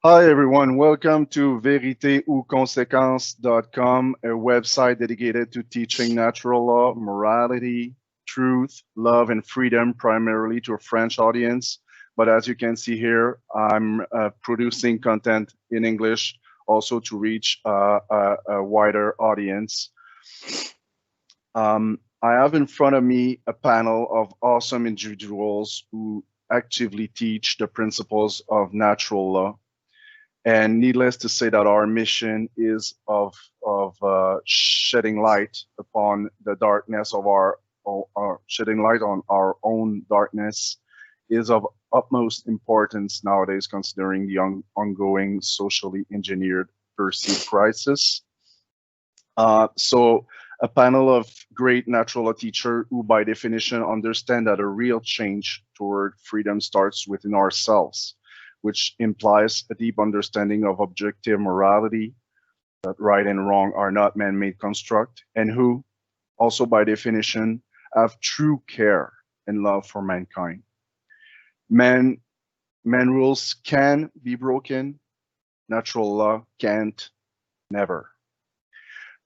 Hi everyone, welcome to vérité-ou-conséquence.com, a website dedicated to teaching natural law, morality, truth, love, and freedom, primarily to a French audience. But as you can see here, I'm producing content in English also to reach a wider audience. I have in front of me a panel of awesome individuals who actively teach the principles of natural law. And needless to say that our mission is of shedding light upon the darkness of our shedding light on our own darkness is of utmost importance nowadays, considering the ongoing socially engineered perceived crisis. So a panel of great natural law teachers who by definition understand that a real change toward freedom starts within ourselves, which implies a deep understanding of objective morality, that right and wrong are not man-made construct, and who, also by definition, have true care and love for mankind. Man rules can be broken, natural law can't, never.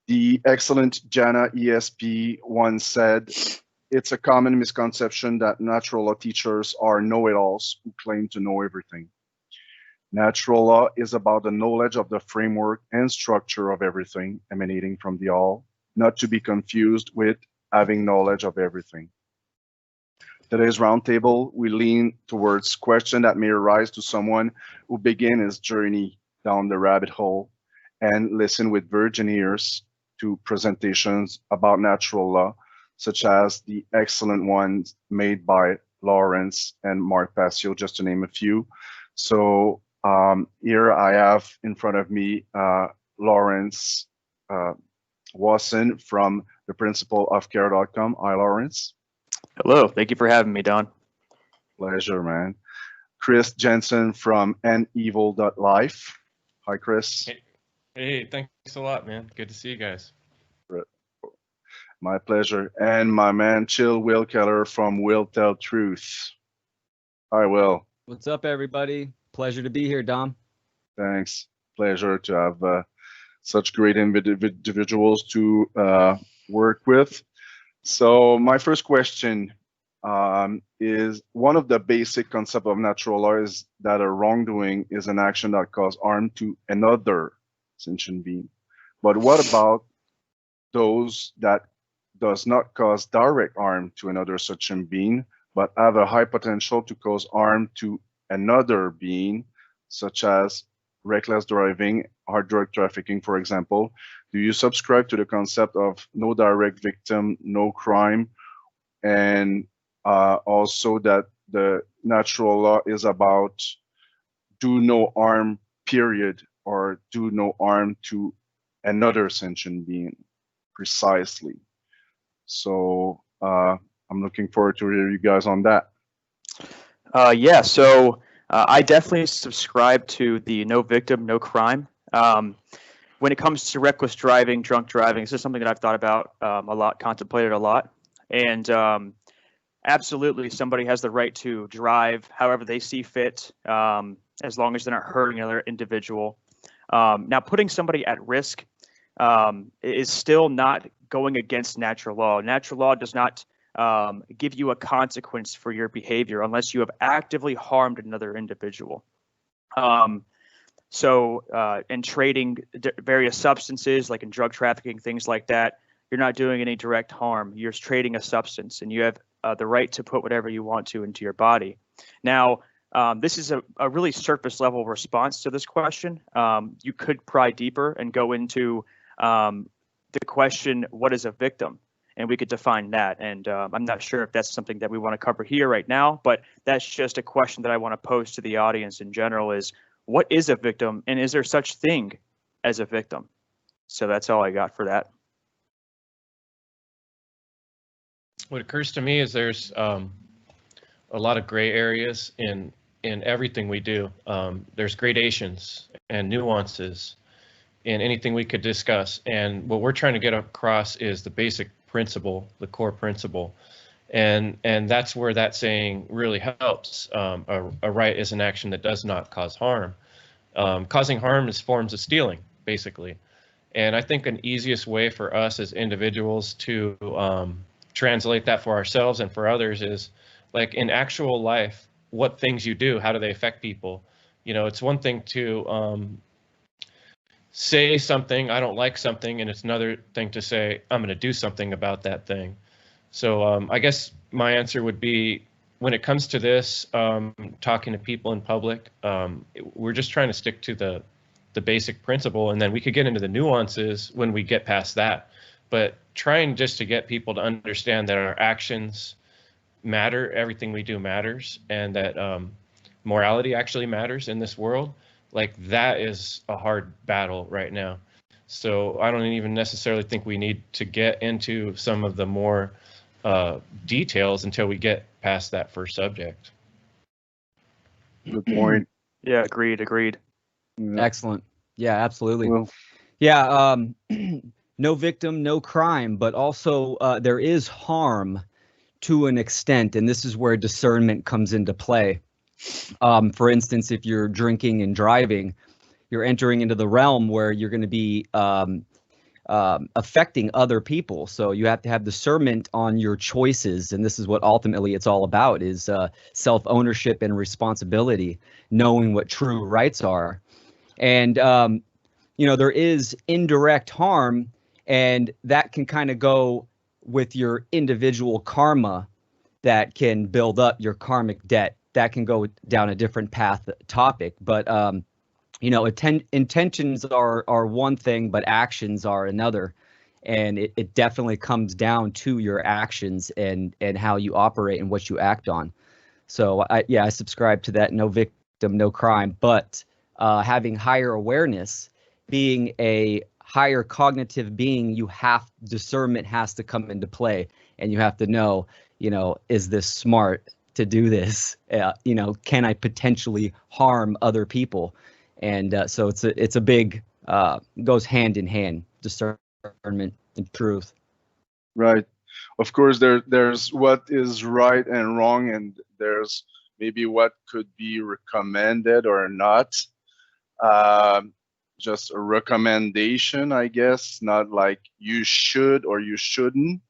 The excellent Jana ESP once said, "It's a common misconception that natural law teachers are know-it-alls who claim to know everything. Natural law is about the knowledge of the framework and structure of everything emanating from the all, not to be confused with having knowledge of everything." Today's roundtable, we lean towards questions that may arise to someone who begin his journey down the rabbit hole and listen with virgin ears to presentations about natural law, such as the excellent ones made by Lawrence and Mark Passio, just to name a few. So here I have in front of me Lawrence Wasson from the principal of care.com. Hi, Lawrence. Hello, thank you for having me, Don. Pleasure, man. Chris Jensen from nevil.life. Hi, Chris. Hey, thanks a lot, man. Good to see you guys. My pleasure. And my man, Chill Will Keller from Will Tell Truth. Hi, Will. What's up, everybody? Pleasure to be here, Dom. Thanks. Pleasure to have such great individuals to work with. So my first question is, one of the basic concepts of natural law is that a wrongdoing is an action that causes harm to another sentient being. But what about those that does not cause direct harm to another sentient being, but have a high potential to cause harm to another being, such as reckless driving, hard drug trafficking, for example? Do you subscribe to the concept of no direct victim, no crime, and also that the natural law is about do no harm, period, or do no harm to another sentient being, precisely? So I'm looking forward to hear you guys on that. Yeah, so I definitely subscribe to the no victim, no crime. When it comes to reckless driving, drunk driving, this is something that I've thought about a lot, contemplated a lot. And absolutely, somebody has the right to drive however they see fit, as long as they're not hurting another individual. Now, putting somebody at risk is still not going against natural law. Natural law does not give you a consequence for your behavior unless you have actively harmed another individual. So in trading various substances, like in drug trafficking, things like that, you're not doing any direct harm. You're trading a substance, and you have the right to put whatever you want to into your body. Now, this is a really surface level response to this question. You could pry deeper and go into the question, what is a victim? And we could define that. And I'm not sure if that's something that we want to cover here right now, but that's just a question that I want to pose to the audience in general is, what is a victim, and is there such thing as a victim? So that's all I got for that. What occurs to me is there's a lot of gray areas in everything we do. There's gradations and nuances in anything we could discuss. And what we're trying to get across is the basic principle, the core principle. And that's where that saying really helps. A right is an action that does not cause harm. Causing harm is forms of stealing, basically. And I think an easiest way for us as individuals to translate that for ourselves and for others is, like, in actual life, what things you do, how do they affect people? You know, it's one thing to say something, I don't like something, and it's another thing to say, I'm going to do something about that thing. So I guess my answer would be, when it comes to this, talking to people in public, we're just trying to stick to the basic principle, and then we could get into the nuances when we get past that. But trying just to get people to understand that our actions matter, everything we do matters, and that morality actually matters in this world, like, that is a hard battle right now. So I don't even necessarily think we need to get into some of the more details until we get past that first subject. Good point. Yeah, agreed. Yeah. Excellent. Yeah, absolutely. Well, Yeah, no victim, no crime, but also there is harm to an extent, and this is where discernment comes into play. For instance, if you're drinking and driving, you're entering into the realm where you're going to be affecting other people. So you have to have discernment on your choices, and this is what ultimately it's all about, is self-ownership and responsibility, knowing what true rights are. And you know, there is indirect harm, and that can kind of go with your individual karma that can build up your karmic debt. That can go down a different path topic, but you know, intentions are one thing, but actions are another, and it definitely comes down to your actions and how you operate and what you act on. So I subscribe to that. No victim, no crime, but having higher awareness, being a higher cognitive being, discernment has to come into play, and you have to know, you know, is this smart to do this? You know, can I potentially harm other people? And so it's a big goes hand in hand, discernment and truth. right. Of course, there's what is right and wrong, and there's maybe what could be recommended or not. Just a recommendation, I guess, not like you should or you shouldn't,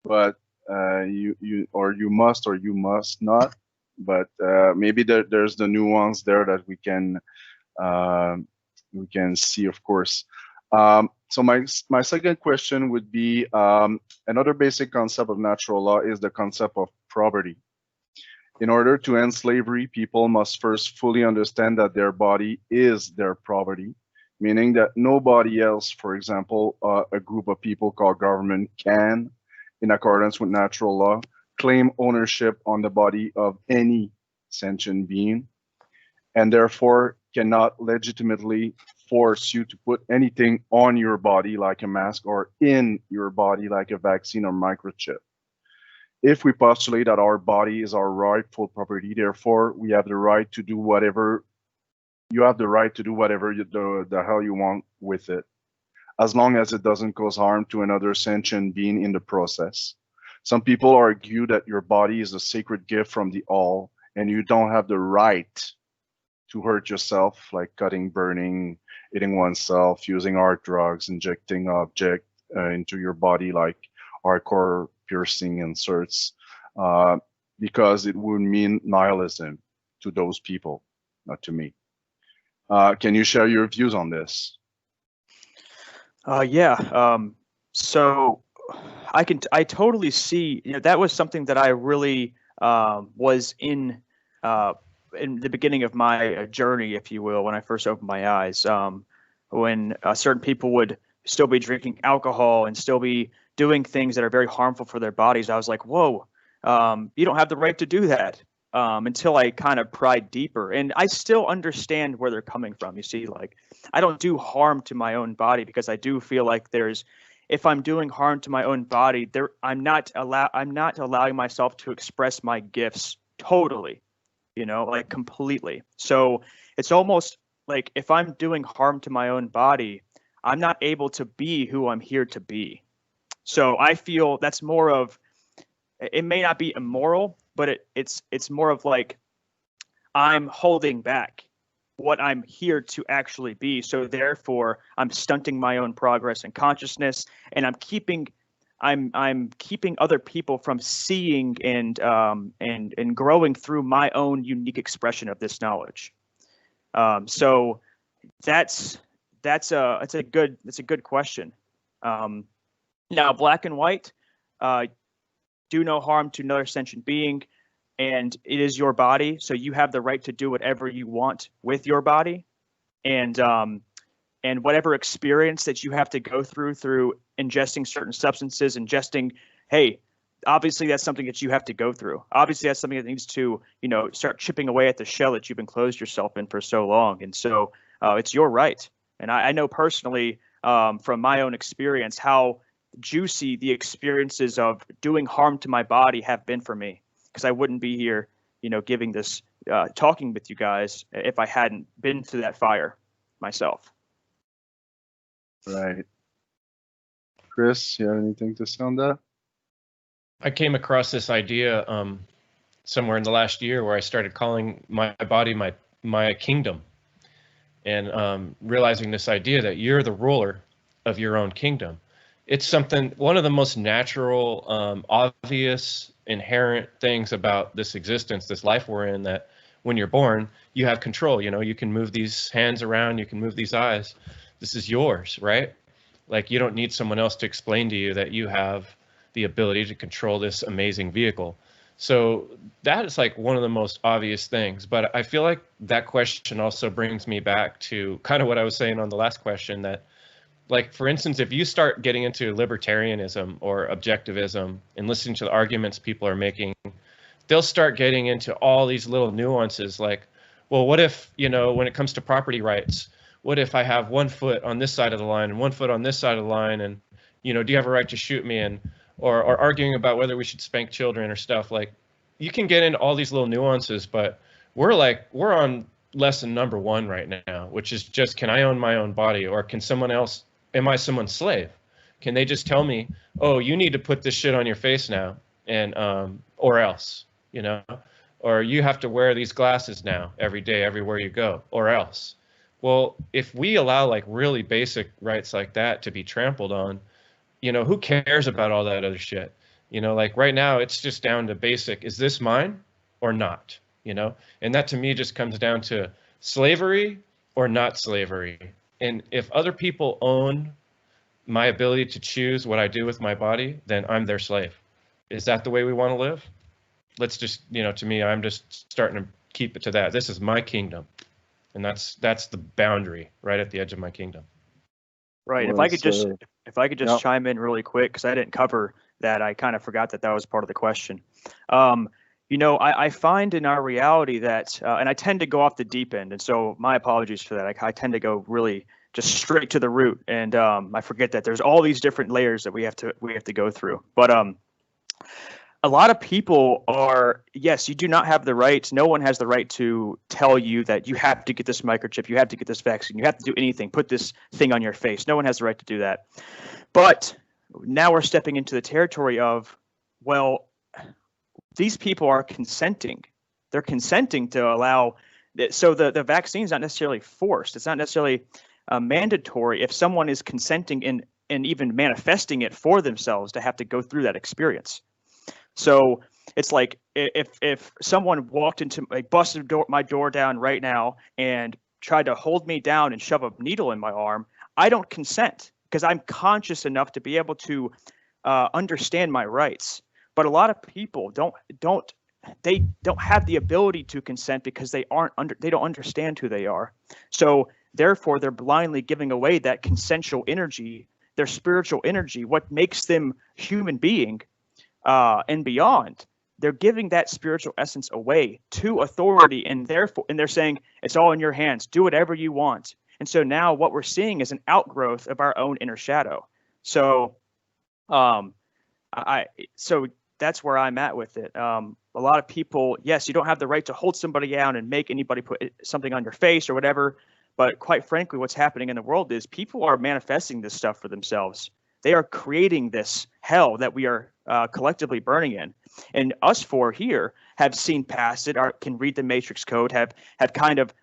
but you or you must or you must not. But maybe there's the nuance there that we can see, of course. So my second question would be, another basic concept of natural law is the concept of property. In order to end slavery, people must first fully understand that their body is their property, meaning that nobody else, for example, a group of people called government, can, in accordance with natural law, claim ownership on the body of any sentient being, and therefore cannot legitimately force you to put anything on your body like a mask or in your body like a vaccine or microchip. If we postulate that our body is our rightful property, therefore we have the right to do whatever the hell you want with it, as long as it doesn't cause harm to another sentient being in the process. Some people argue that your body is a sacred gift from the all, and you don't have the right to hurt yourself, like cutting, burning, eating oneself, using hard drugs, injecting object into your body like hardcore piercing inserts, because it would mean nihilism to those people, not to me. Can you share your views on this? So I totally see, you know, that was something that I really was in the beginning of my journey, if you will, when I first opened my eyes, when certain people would still be drinking alcohol and still be doing things that are very harmful for their bodies. I was like, whoa, you don't have the right to do that, until I kind of pried deeper. And I still understand where they're coming from. You see, like, I don't do harm to my own body because I do feel like if I'm doing harm to my own body, I'm not allowing myself to express my gifts totally, you know, like completely. So it's almost like if I'm doing harm to my own body, I'm not able to be who I'm here to be. So I feel that's more of, it may not be immoral, but it's more of like I'm holding back. what I'm here to actually be. So therefore, I'm stunting my own progress and consciousness, and I'm keeping other people from seeing and growing through my own unique expression of this knowledge. So that's a good question. Now, black and white, do no harm to another sentient being, and it is your body, so you have the right to do whatever you want with your body, and whatever experience that you have to go through ingesting certain substances, hey, obviously that's something that you have to go through. Obviously that's something that needs to, start chipping away at the shell that you've enclosed yourself in for so long, and so it's your right. And I know personally from my own experience how juicy the experiences of doing harm to my body have been for me, because I wouldn't be here, giving this, talking with you guys if I hadn't been through that fire myself. Right. Chris, you have anything to say on that? I came across this idea somewhere in the last year where I started calling my body my kingdom, and realizing this idea that you're the ruler of your own kingdom. It's one of the most natural, obvious, inherent things about this existence, this life we're in, that when you're born, you have control. You can move these hands around, you can move these eyes. This is yours, right? Like, you don't need someone else to explain to you that you have the ability to control this amazing vehicle. So that is like one of the most obvious things. But I feel like that question also brings me back to kind of what I was saying on the last question, that, like, for instance, if you start getting into libertarianism or objectivism and listening to the arguments people are making, they'll start getting into all these little nuances, like, well, what if, when it comes to property rights, what if I have 1 foot on this side of the line and 1 foot on this side of the line, and, do you have a right to shoot me? And or arguing about whether we should spank children or stuff. Like, you can get into all these little nuances, but we're on lesson number 1 right now, which is just, can I own my own body, or am I someone's slave? Can they just tell me, oh, you need to put this shit on your face now, and or else, or you have to wear these glasses now every day, everywhere you go, or else. Well, if we allow like really basic rights like that to be trampled on, who cares about all that other shit? Like right now, it's just down to basic, is this mine or not? And that to me just comes down to slavery or not slavery. And if other people own my ability to choose what I do with my body, then I'm their slave. Is that the way we want to live? Let's just, to me, I'm just starting to keep it to that. This is my kingdom. And that's the boundary right at the edge of my kingdom. Right. Well, if I could just chime in really quick, because I didn't cover that. I kind of forgot that was part of the question. I find in our reality that, and I tend to go off the deep end, and so my apologies for that. I tend to go really just straight to the root, and I forget that there's all these different layers that we have to go through. But a lot of people are, yes, you do not have the right. No one has the right to tell you that you have to get this microchip, you have to get this vaccine, you have to do anything, put this thing on your face. No one has the right to do that. But now we're stepping into the territory of, well, these people are consenting. They're consenting to allow. So the vaccine is not necessarily forced. It's not necessarily mandatory if someone is consenting and even manifesting it for themselves to have to go through that experience. So it's like if someone walked into, like, busted my door down right now and tried to hold me down and shove a needle in my arm, I don't consent because I'm conscious enough to be able to understand my rights. But a lot of people don't have the ability to consent because they don't understand who they are. So therefore, they're blindly giving away that consensual energy, their spiritual energy, what makes them human being. And beyond, they're giving that spiritual essence away to authority, and they're saying it's all in your hands. Do whatever you want. And so now what we're seeing is an outgrowth of our own inner shadow. So, so that's where I'm at with it. A lot of people, yes, you don't have the right to hold somebody down and make anybody put something on your face or whatever. But quite frankly, what's happening in the world is people are manifesting this stuff for themselves. They are creating this hell that we are collectively burning in. And us four here have seen past it, can read the matrix code, have kind of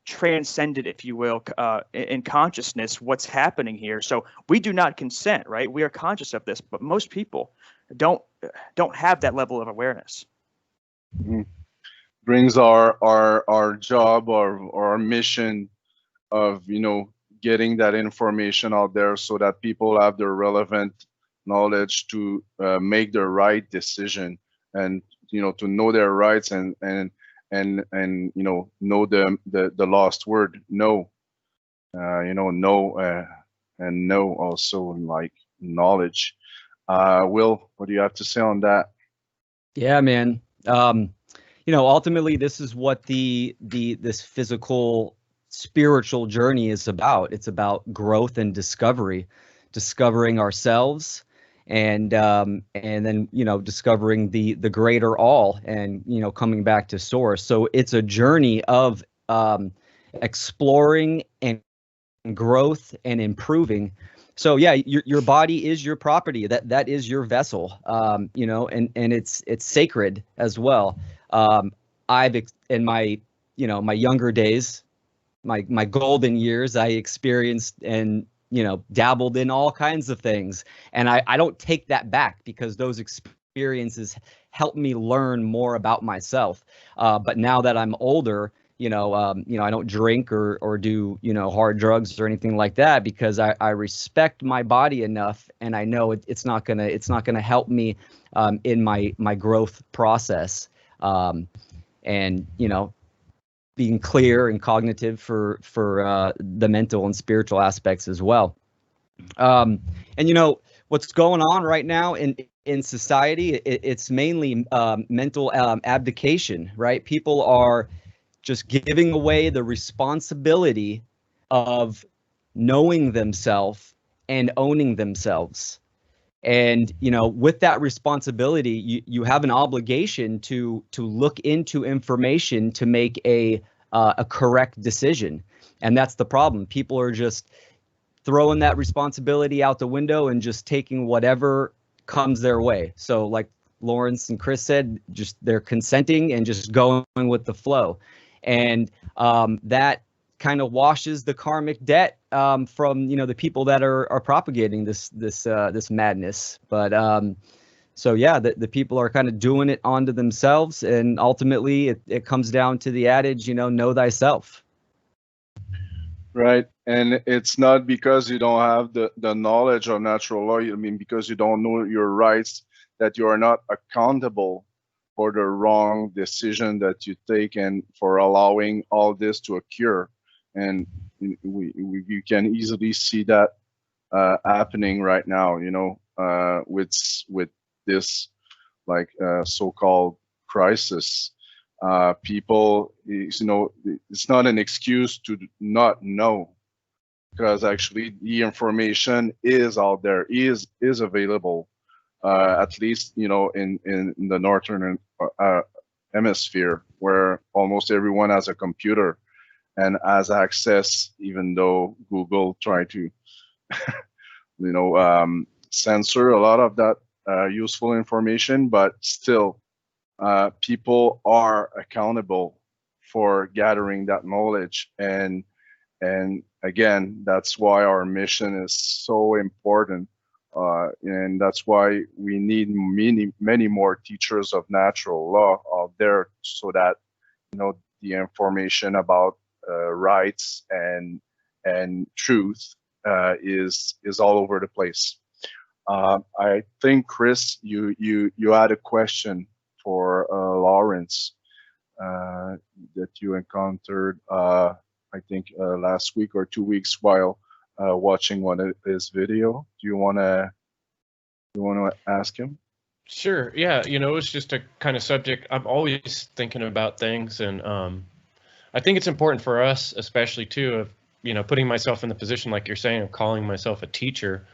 transcended, if you will, in consciousness what's happening here. So we do not consent, right? We are conscious of this, but most people don't have that level of awareness. Mm-hmm. Brings our job or our mission of, you know, getting that information out there so that people have the relevant knowledge to make the right decision, and, you know, to know their rights and you know the lost word no, you know, no, and no also, like knowledge. Will, what do you have to say on that? Yeah, man. You know, ultimately, this is what this physical, spiritual journey is about. It's about growth and discovering ourselves, and then, you know, discovering the greater all, and, you know, coming back to source. So it's a journey of exploring and growth and improving. So yeah, your body is your property. That is your vessel. You know, and it's sacred as well. I've in my, you know, my younger days, my golden years, I experienced and, you know, dabbled in all kinds of things, and I don't take that back, because those experiences helped me learn more about myself. But now that I'm older, you know, I don't drink or do, you know, hard drugs or anything like that, because I respect my body enough, and I know it's not gonna help me in my growth process. And, you know, being clear and cognitive for the mental and spiritual aspects as well. And, you know, what's going on right now in society, it's mainly mental abdication, right? People are just giving away the responsibility of knowing themselves and owning themselves. And, you know, with that responsibility, you have an obligation to look into information to make a correct decision. And that's the problem. People are just throwing that responsibility out the window and just taking whatever comes their way. So like Lawrence and Chris said, just they're consenting and just going with the flow. And that kind of washes the karmic debt from, you know, the people that are propagating this madness. But so yeah, the people are kind of doing it onto themselves, and ultimately it comes down to the adage, you know thyself. Right. And it's not because you don't have the knowledge of natural law, I mean, because you don't know your rights, that you are not accountable for the wrong decision that you take, and for allowing all this to occur. And you can easily see that happening right now, you know, with this, like, so-called crisis. People, you know, it's not an excuse to not know, because actually the information is out there, is available, at least, you know, in the northern hemisphere, where almost everyone has a computer and has access, even though Google tried to you know, censor a lot of that useful information, but still people are accountable for gathering that knowledge. And again, that's why our mission is so important, and that's why we need many more teachers of natural law out there, so that, you know, the information about rights and truth is all over the place. I think, Chris, you had a question for Lawrence that you encountered, I think last week or 2 weeks while watching one of his video. Do you wanna ask him? Sure. Yeah. You know, it's just a kind of subject. I'm always thinking about things, and I think it's important for us, especially too, of, you know, putting myself in the position, like you're saying, of calling myself a teacher.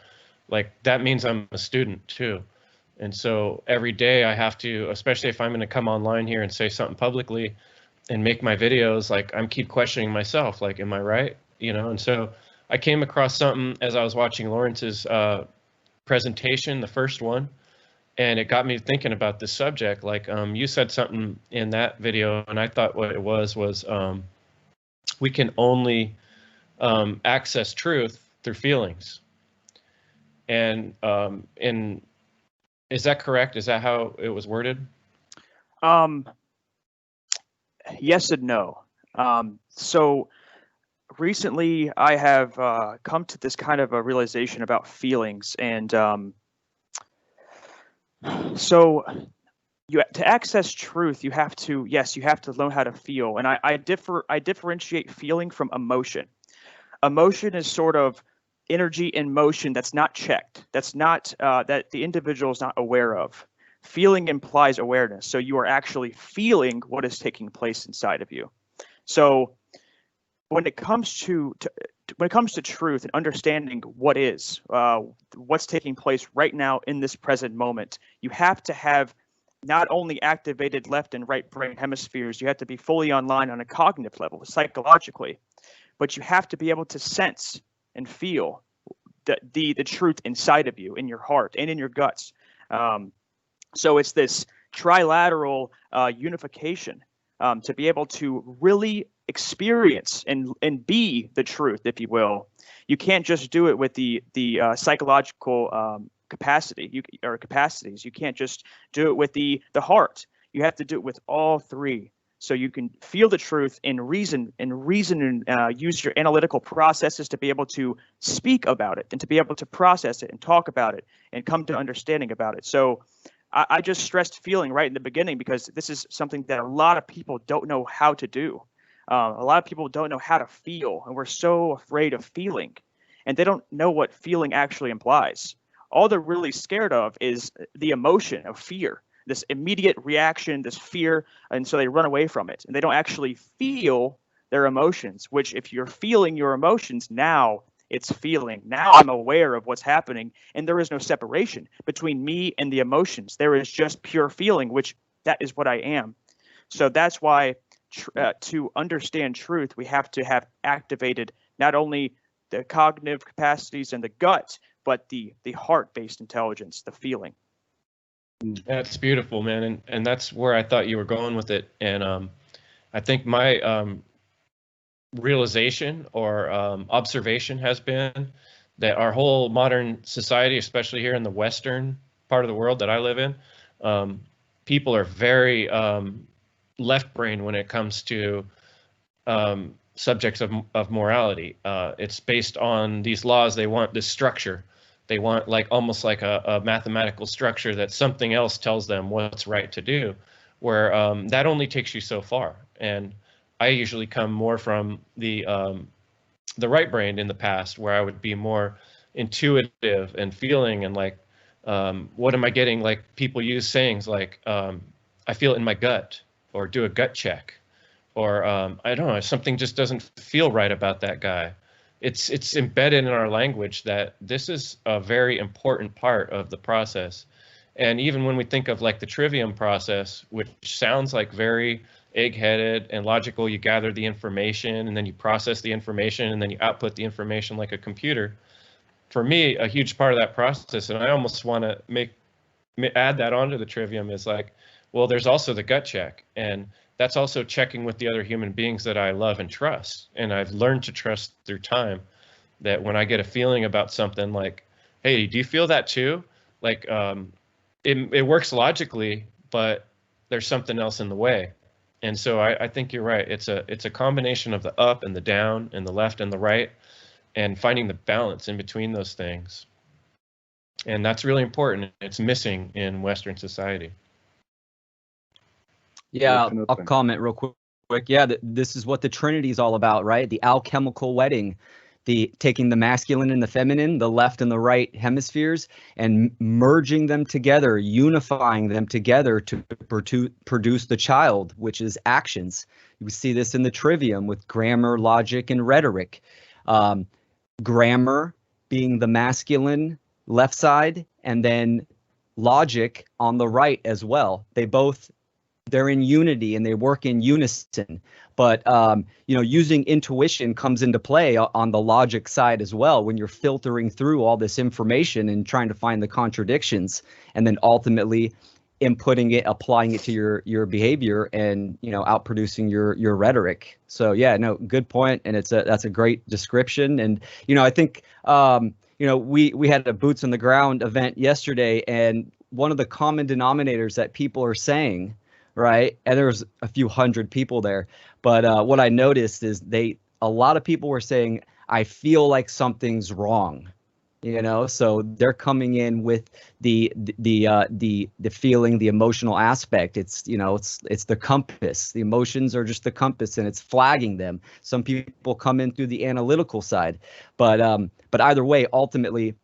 Like, that means I'm a student too. And so every day I have to, especially if I'm going to come online here and say something publicly and make my videos, like, I'm keep questioning myself, like, am I right? You know, and so I came across something as I was watching Lawrence's presentation, the first one, and it got me thinking about this subject. Like you said something in that video, and I thought what it was we can only access truth through feelings. And is that correct? Is that how it was worded? Yes and no. So recently I have come to this kind of a realization about feelings, and so to access truth, you have to learn how to feel. And I differentiate feeling from emotion. Emotion is sort of energy in motion that's not checked, that's not that the individual is not aware of. Feeling implies awareness, so you are actually feeling what is taking place inside of you. So when it comes to truth and understanding what is what's taking place right now in this present moment, you have to have not only activated left and right brain hemispheres, you have to be fully online on a cognitive level, psychologically, but you have to be able to sense and feel the truth inside of you, in your heart and in your guts. So it's this trilateral unification to be able to really experience and be the truth, if you will. You can't just do it with the psychological capacities. You can't just do it with the heart. You have to do it with all three, so you can feel the truth and reason and use your analytical processes to be able to speak about it and to be able to process it and talk about it and come to understanding about it. So I just stressed feeling right in the beginning because this is something that a lot of people don't know how to do. A lot of people don't know how to feel, and we're so afraid of feeling, and they don't know what feeling actually implies. All they're really scared of is the emotion of fear, this immediate reaction, this fear, and so they run away from it, and they don't actually feel their emotions, which if you're feeling your emotions, now it's feeling. Now I'm aware of what's happening, and there is no separation between me and the emotions. There is just pure feeling, which that is what I am. So that's why to understand truth, we have to have activated not only the cognitive capacities and the gut, but the heart-based intelligence, the feeling. That's beautiful, man, and that's where I thought you were going with it. And I think my realization or observation has been that our whole modern society, especially here in the Western part of the world that I live in, people are very left brain when it comes to subjects of morality. It's based on these laws. They want this structure. They want like almost like a mathematical structure that something else tells them what's right to do, where that only takes you so far. And I usually come more from the right brain in the past, where I would be more intuitive and feeling and like, what am I getting? Like people use sayings like, I feel it in my gut, or do a gut check, or I don't know, something just doesn't feel right about that guy. It's embedded in our language that this is a very important part of the process. And even when we think of like the trivium process, which sounds like very egg-headed and logical, you gather the information and then you process the information and then you output the information like a computer. For me, a huge part of that process, and I almost want to add that onto the trivium, is like, well, there's also the gut check, and that's also checking with the other human beings that I love and trust. And I've learned to trust through time that when I get a feeling about something like, hey, do you feel that too? Like it works logically, but there's something else in the way. And so I think you're right. It's a combination of the up and the down and the left and the right, and finding the balance in between those things. And that's really important. It's missing in Western society. Yeah, I'll comment real quick. Yeah, this is what the Trinity is all about, right? The alchemical wedding, the taking the masculine and the feminine, the left and the right hemispheres, and merging them together, unifying them together to produce the child, which is actions. You see this in the trivium with grammar, logic, and rhetoric. Grammar being the masculine left side, and then logic on the right as well. They both they're in unity and they work in unison. But using intuition comes into play on the logic side as well, when you're filtering through all this information and trying to find the contradictions, and then ultimately inputting it, applying it to your behavior, and outproducing your rhetoric. So yeah, no, good point, and that's a great description. And I think we had a boots on the ground event yesterday, and one of the common denominators that people are saying, right, and there was a few hundred people there, but what I noticed is a lot of people were saying, I feel like something's wrong. So they're coming in with the feeling, the emotional aspect. It's it's the compass. The emotions are just the compass, and it's flagging them. Some people come in through the analytical side, but either way, ultimately,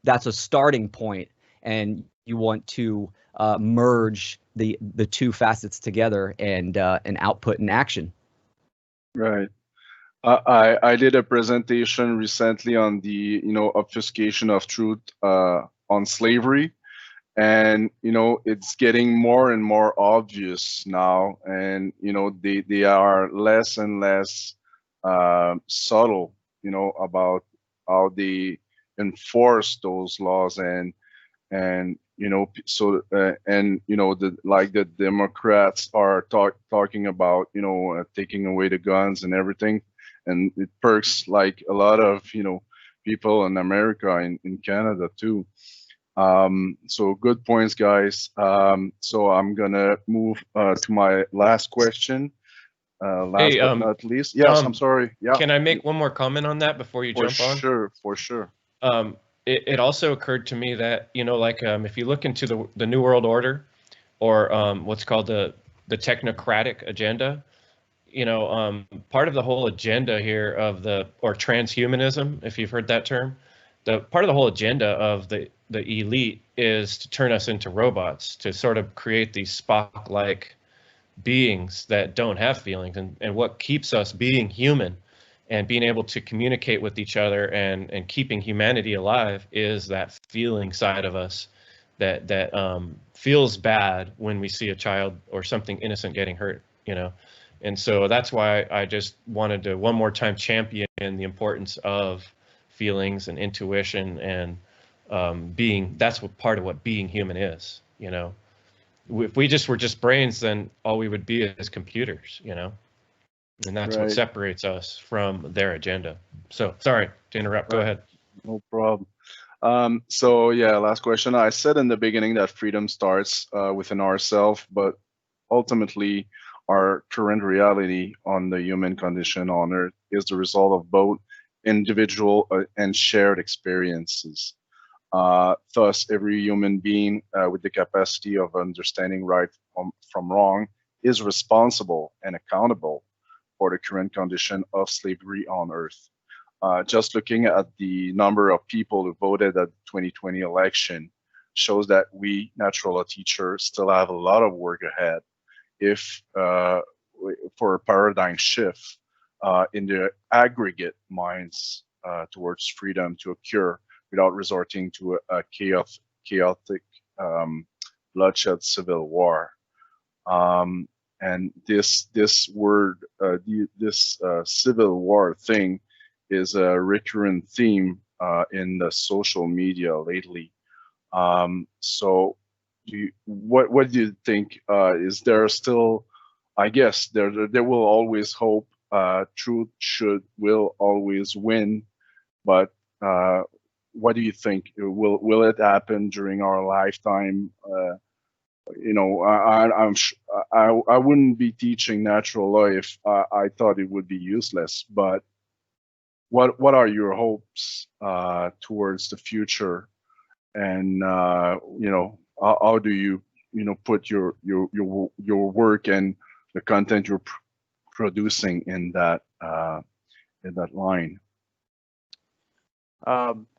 that's a starting point, and you want to merge the two facets together and output in action. Right. I did a presentation recently on the obfuscation of truth on slavery, and it's getting more and more obvious now, and they are less and less subtle about how they enforce those laws, and so the Democrats are talking about taking away the guns and everything, and it perks like a lot of people in America, in Canada too. So good points, guys. So I'm gonna move to my last question. Last but not least, yes, I'm sorry. Yeah. Can I make one more comment on that before you jump on? For sure. It also occurred to me that if you look into the New World Order, or what's called the Technocratic Agenda, part of the whole agenda here or transhumanism, if you've heard that term, the part of the whole agenda of the elite is to turn us into robots, to sort of create these Spock-like beings that don't have feelings, and what keeps us being human and being able to communicate with each other and keeping humanity alive is that feeling side of us that feels bad when we see a child or something innocent getting hurt, And so that's why I just wanted to one more time champion the importance of feelings and intuition and that's what part of what being human is, If we were just brains, then all we would be is computers, And that's what separates us from their agenda. So sorry to interrupt. Go ahead. No problem. So yeah, last question. I said in the beginning that freedom starts within ourselves, but ultimately our current reality on the human condition on Earth is the result of both individual and shared experiences. Thus, every human being with the capacity of understanding right from wrong is responsible and accountable for the current condition of slavery on Earth. Just looking at the number of people who voted at the 2020 election shows that we natural law teachers still have a lot of work ahead for a paradigm shift in the aggregate minds towards freedom to occur without resorting to a chaotic bloodshed civil war. And this word, this civil war thing, is a recurrent theme in the social media lately. So, what do you think? Is there still? I guess there will always hope. Truth will always win, but what do you think? Will it happen during our lifetime? I wouldn't be teaching natural law if I thought it would be useless. But what are your hopes towards the future? And how do you put your work and the content you're producing in that line?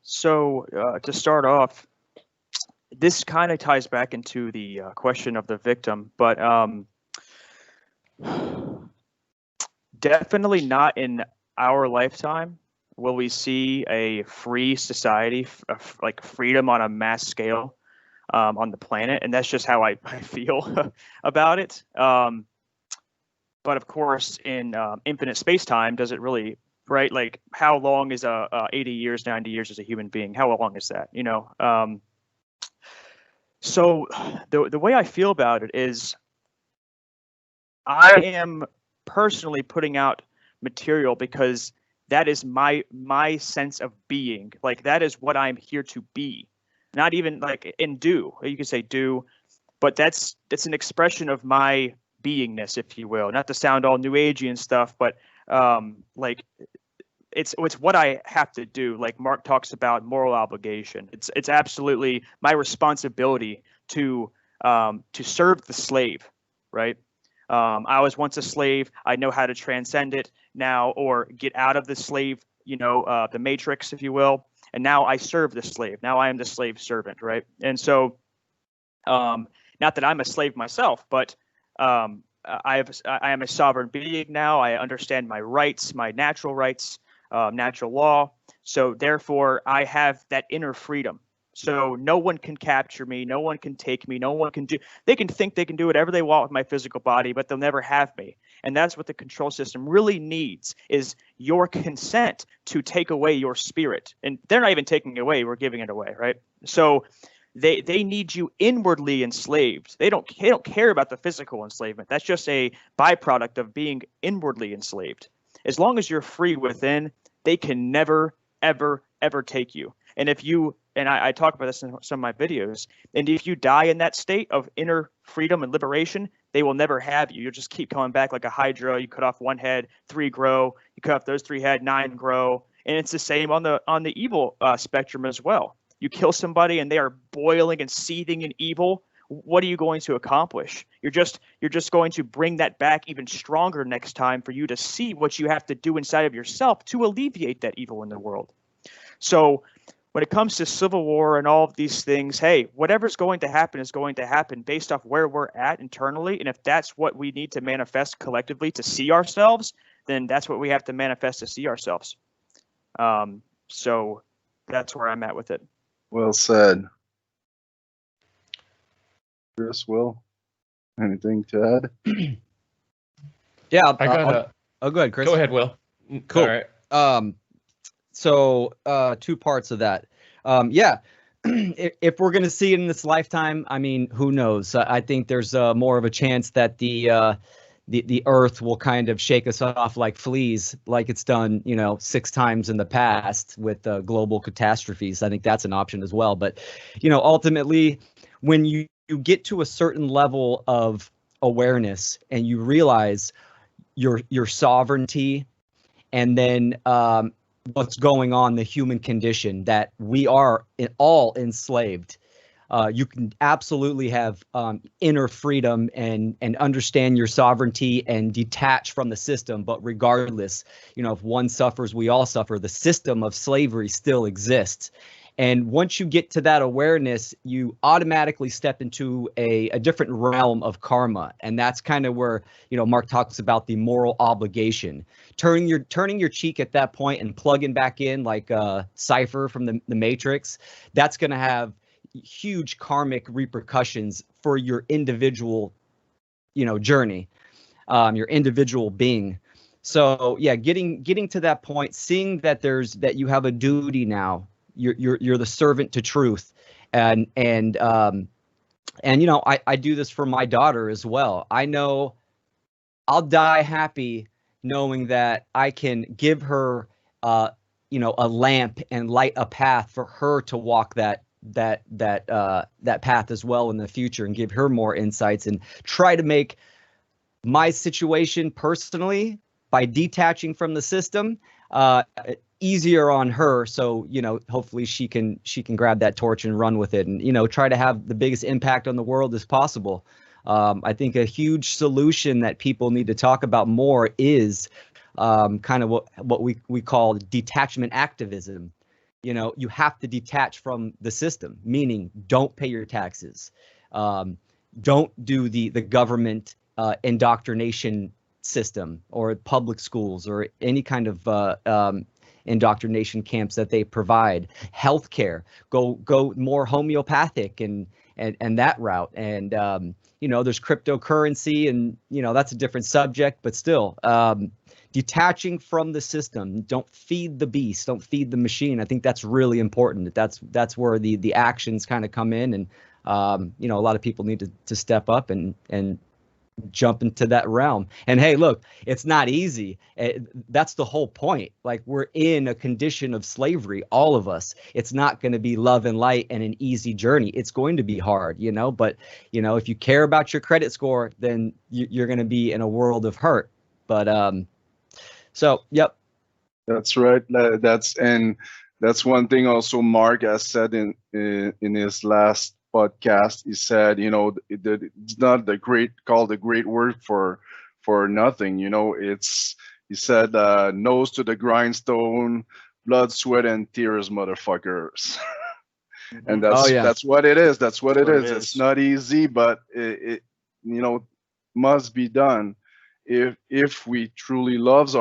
So to start off, this kind of ties back into the question of the victim, but definitely not in our lifetime will we see a free society, like freedom on a mass scale. on the planet, and that's just how I feel about it. But of course, in infinite space-time, does it really, right? Like, how long is 80 years, 90 years as a human being? How long is that, you know? So the way I feel about it is I am personally putting out material because that is my sense of being. Like, that is what I'm here to be. Not even like and do. You could say do, but that's an expression of my beingness, if you will. Not to sound all new agey and stuff, but like it's what I have to do. Like Mark talks about moral obligation. It's absolutely my responsibility to serve the slave, right? I was once a slave. I know how to transcend it now, or get out of the slave, you know, the matrix, if you will. And now I serve the slave. Now I am the slave servant, right? And so, not that I'm a slave myself, but I am a sovereign being now. I understand my rights, my natural rights, natural law. So therefore, I have that inner freedom. So no one can capture me. No one can take me. No one can do. They can think they can do whatever they want with my physical body, but they'll never have me. And that's what the control system really needs, is your consent to take away your spirit. And they're not even taking it away. We're giving it away, right? So they need you inwardly enslaved. They don't care about the physical enslavement. That's just a byproduct of being inwardly enslaved. As long as you're free within, they can never, ever, ever take you. And if you, and I talk about this in some of my videos, and if you die in that state of inner freedom and liberation, they will never have you. You'll just keep coming back like a hydra. You cut off one head, 3 grow. You cut off those 3 head, 9 grow. And it's the same on the evil spectrum as well. You kill somebody and they are boiling and seething in evil. What are you going to accomplish? You're just going to bring that back even stronger next time for you to see what you have to do inside of yourself to alleviate that evil in the world. So when it comes to civil war and all of these things, hey, whatever's going to happen is going to happen based off where we're at internally. And if that's what we need to manifest collectively to see ourselves, then that's what we have to manifest to see ourselves. So that's where I'm at with it. Well said. Chris, Will, anything to add? Yeah, I got oh, go ahead, Chris. Go ahead, Will. Cool. All right. So 2 parts of that. Yeah, if we're going to see it in this lifetime, I mean, who knows? I think there's more of a chance that the Earth will kind of shake us off like fleas, like it's done, 6 times in the past with global catastrophes. I think that's an option as well. But, ultimately, when you get to a certain level of awareness and you realize your sovereignty, and then what's going on, the human condition, that we are all enslaved. You can absolutely have inner freedom and understand your sovereignty and detach from the system. But regardless, if one suffers, we all suffer. The system of slavery still exists. And once you get to that awareness, you automatically step into a different realm of karma. And that's kind of where, Mark talks about the moral obligation. Turning your cheek at that point and plugging back in like Cypher from the Matrix, that's going to have huge karmic repercussions for your individual, journey, your individual being. So yeah, getting to that point, seeing that you have a duty now. You're the servant to truth, and I do this for my daughter as well. I know I'll die happy knowing that I can give her a lamp and light a path for her to walk that path as well in the future, and give her more insights and try to make my situation personally, by detaching from the system, easier on her. So, hopefully she can grab that torch and run with it, and, try to have the biggest impact on the world as possible. I think a huge solution that people need to talk about more is kind of what we call detachment activism. You have to detach from the system, meaning don't pay your taxes. Don't do the government indoctrination system or public schools or any kind of indoctrination camps that they provide. Healthcare, go more homeopathic and and that route. And there's cryptocurrency, and that's a different subject, but still, detaching from the system. Don't feed the beast, don't feed the machine. I think that's really important. That's where the actions kind of come in, and a lot of people need to step up and jump into that realm. And hey, look, it's not easy. That's the whole point. Like, we're in a condition of slavery, all of us. It's not going to be love and light and an easy journey. It's going to be hard, but if you care about your credit score, then you're going to be in a world of hurt. But so yep, that's right. That's one thing also Mark has said in his last podcast. He said, it's not called the great work for nothing. He said, nose to the grindstone, blood, sweat, and tears, motherfuckers. And that's what it is. That's what it is. It's not easy, but it must be done. If we truly love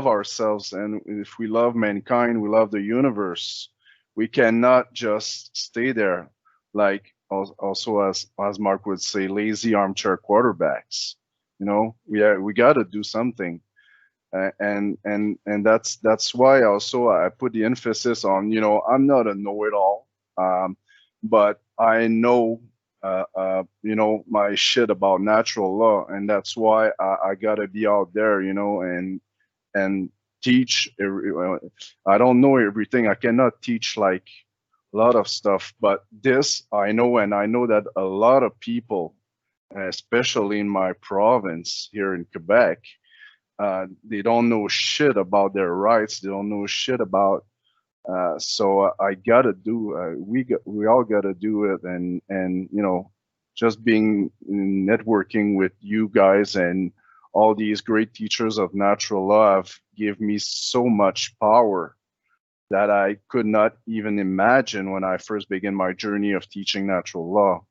ourselves, and if we love mankind, we love the universe, we cannot just stay there. Like, also as Mark would say, lazy armchair quarterbacks. We got to do something, and that's why also I put the emphasis on, I'm not a know-it-all, but I know my shit about natural law, and that's why I gotta be out there, and teach. I don't know everything. I cannot teach like a lot of stuff, but this I know, and I know that a lot of people, especially in my province here in Quebec, they don't know shit about their rights. They don't know shit about. So I gotta do. We all gotta do it, and just being networking with you guys and all these great teachers of natural law have give me so much power that I could not even imagine when I first began my journey of teaching natural law.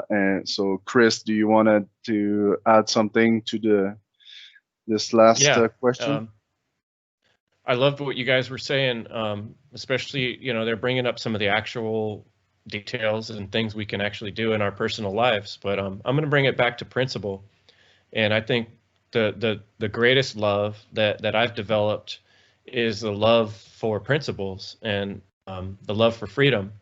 And so, Chris, do you want to add something to this last question? I loved what you guys were saying, especially, they're bringing up some of the actual details and things we can actually do in our personal lives. But I'm going to bring it back to principle. And I think the greatest love that I've developed is the love for principles, and the love for freedom,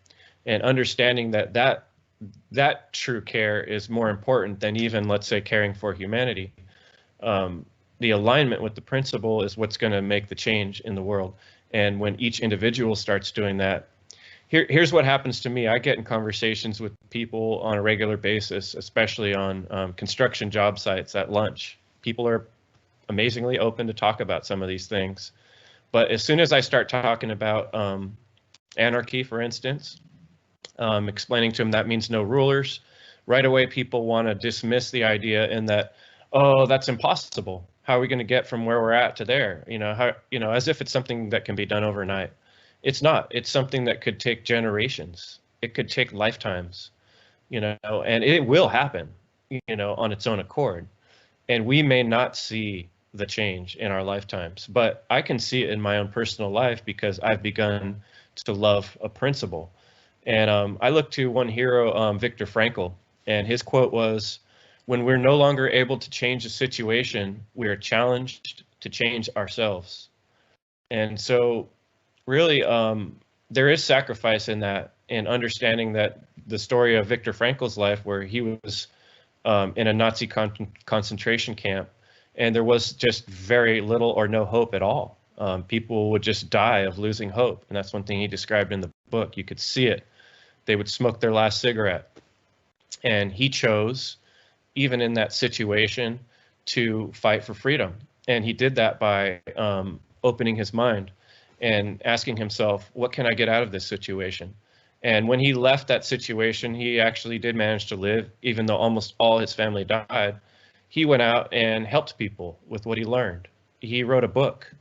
and understanding that true care is more important than even, let's say, caring for humanity. The alignment with the principle is what's going to make the change in the world. And when each individual starts doing that, here's what happens to me. I get in conversations with people on a regular basis, especially on construction job sites at lunch. People are amazingly open to talk about some of these things. But as soon as I start talking about anarchy, for instance, explaining to them that means no rulers, right away people want to dismiss the idea in that, oh, that's impossible. How are we going to get from where we're at to there? As if it's something that can be done overnight. It's not. It's something that could take generations. It could take lifetimes, and it will happen, on its own accord. And we may not see the change in our lifetimes, but I can see it in my own personal life because I've begun to love a principle. And I look to one hero, Viktor Frankl, and his quote was, "When we're no longer able to change a situation, we are challenged to change ourselves." And so really, there is sacrifice in that, and understanding that the story of Viktor Frankl's life, where he was in a Nazi concentration camp, and there was just very little or no hope at all. People would just die of losing hope. And that's one thing he described in the book. You could see it. They would smoke their last cigarette. And he chose, even in that situation, to fight for freedom. And he did that by opening his mind and asking himself, what can I get out of this situation? And when he left that situation, he actually did manage to live, even though almost all his family died. He went out and helped people with what he learned. He wrote a book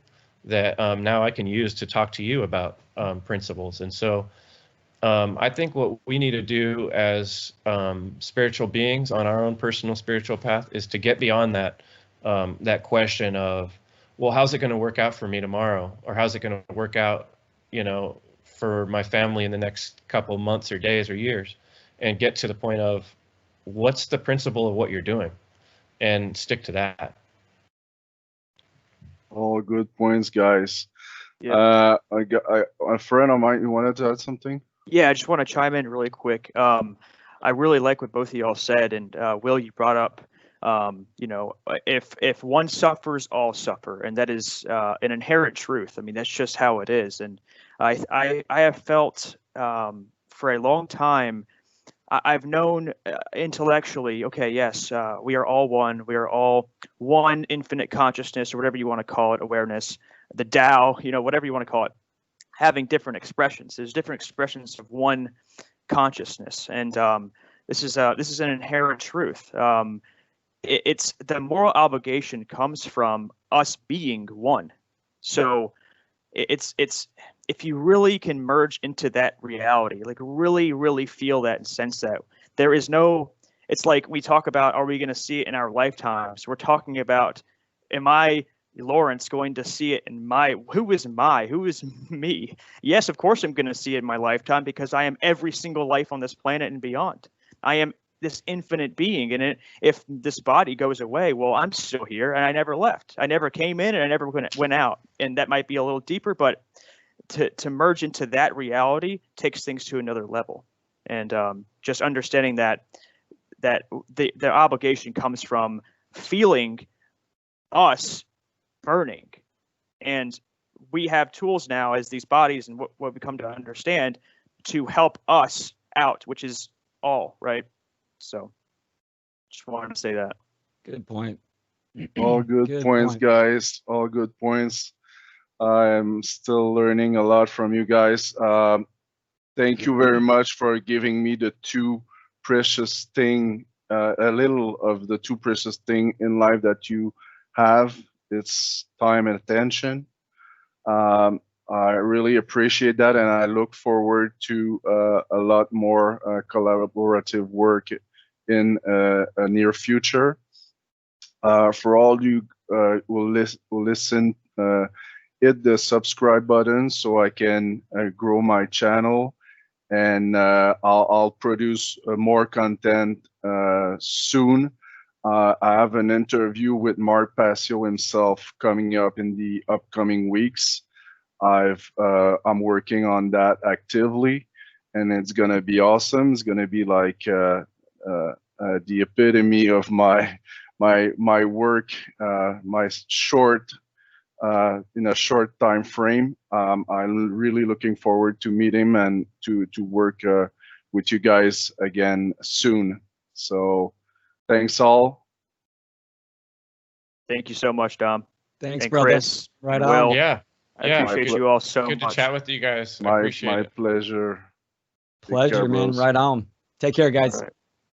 that now I can use to talk to you about principles. And so I think what we need to do as spiritual beings on our own personal spiritual path is to get beyond that that question of, well, how's it going to work out for me tomorrow? Or how's it going to work out, for my family in the next couple months or days or years, and get to the point of what's the principle of what you're doing and stick to that. All good points, guys. Yeah. A friend of mine, you wanted to add something? Yeah, I just want to chime in really quick. I really like what both of y'all said, and Will, you brought up, if one suffers, all suffer, and that is an inherent truth. I mean, that's just how it is. And I have felt for a long time, I've known intellectually, okay, yes, we are all one. We are all one infinite consciousness, or whatever you want to call it, awareness, the Tao, whatever you want to call it, having different expressions. There's different expressions of one consciousness, and this is an inherent truth. It's the moral obligation comes from us being one. So it's if you really can merge into that reality, like really feel that and sense that, there is no, it's like we talk about, are we going to see it in our lifetimes? We're talking about, am I, Lawrence, going to see it in who is me? Yes, of course I'm going to see it in my lifetime, because I am every single life on this planet and beyond. I am this infinite being, and if this body goes away, well, I'm still here, and I never left. I never came in, and I never went out. And that might be a little deeper, but to merge into that reality takes things to another level. And just understanding that the obligation comes from feeling us burning, and we have tools now as these bodies, and what we come to understand, to help us out, which is all, right? So just wanted to say that. Good point. All good points, point. guys. All good points. I'm still learning a lot from you guys. Thank you very much for giving me the two precious thing, a little of the two precious thing in life that you have. It's time and attention. I really appreciate that, and I look forward to a lot more collaborative work in a near future. For all you who listen, hit the subscribe button so I can grow my channel, and I'll produce more content soon. I have an interview with Mark Passio himself coming up in the upcoming weeks. I'm working on that actively, and it's gonna be awesome. It's gonna be like the epitome of my work, my short in a short time frame. I'm really looking forward to meet him and to work with you guys again soon. So thanks all. Thank you so much, Dom. Thanks, and brother. Chris, Right and on. Will. Yeah. I Yeah. appreciate you all so Good much. to chat with you guys. I My appreciate it. pleasure. Take Pleasure, care, man. bros. Right on. Take care, guys. All right.